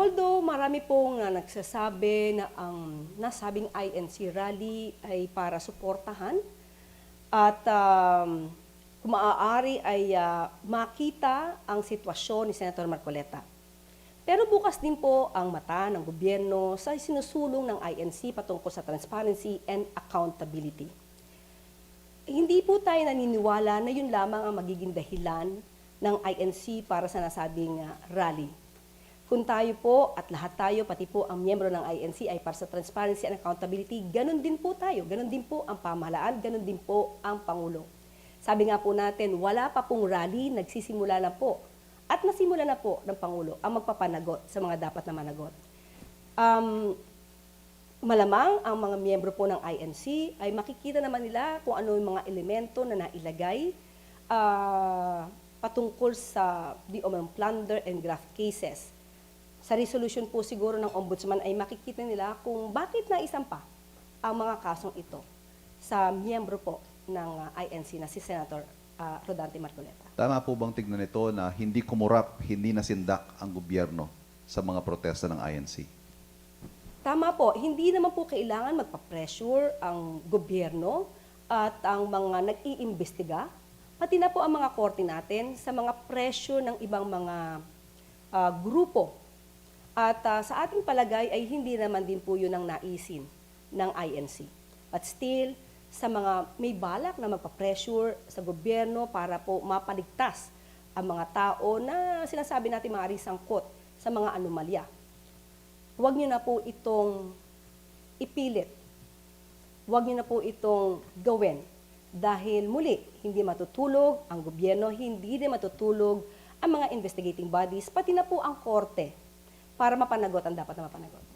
Although marami pong nagsasabi na ang nasabing INC rally ay para suportahan at kung maaari ay makita ang sitwasyon ni Senator Marcoleta. Pero bukas din po ang mata ng gobyerno sa sinusulong ng INC patungkol sa transparency and accountability. Hindi po tayo naniniwala na yun lamang ang magiging dahilan ng INC para sa nasabing rally. Kung tayo po at lahat tayo, pati po ang miyembro ng INC ay para sa transparency and accountability, ganun din po tayo, ganun din po ang pamahalaan, ganun din po ang Pangulo. Sabi nga po natin, wala pa pong rally, nagsisimula na po. At nasimula na po ng Pangulo ang magpapanagot sa mga dapat na managot. Malamang ang mga miyembro po ng INC ay makikita naman nila kung ano yung mga elemento na nailagay patungkol sa di umano'ng plunder and graft cases. Sa resolution po siguro ng Ombudsman ay makikita nila kung bakit naisampa ang mga kasong ito sa miyembro po ng INC na si Senator Rodante Marcoleta. Tama po bang tignan ito na hindi kumurap, hindi nasindak ang gobyerno sa mga protesta ng INC? Tama po, hindi naman po kailangan magpa-pressure ang gobyerno at ang mga nag-iimbestiga, pati na po ang mga korte natin sa mga pressure ng ibang mga grupo. At sa ating palagay ay hindi naman din po yun ang naisin ng INC. But still, sa mga may balak na magpa-pressure sa gobyerno para po mapaligtas ang mga tao na sinasabi natin maaaring sangkot sa mga anomalya, huwag niyo na po itong ipilit. Huwag niyo na po itong gawin. Dahil muli, hindi matutulog ang gobyerno, hindi din matutulog ang mga investigating bodies, pati na po ang korte para mapanagot ang dapat na mapanagot.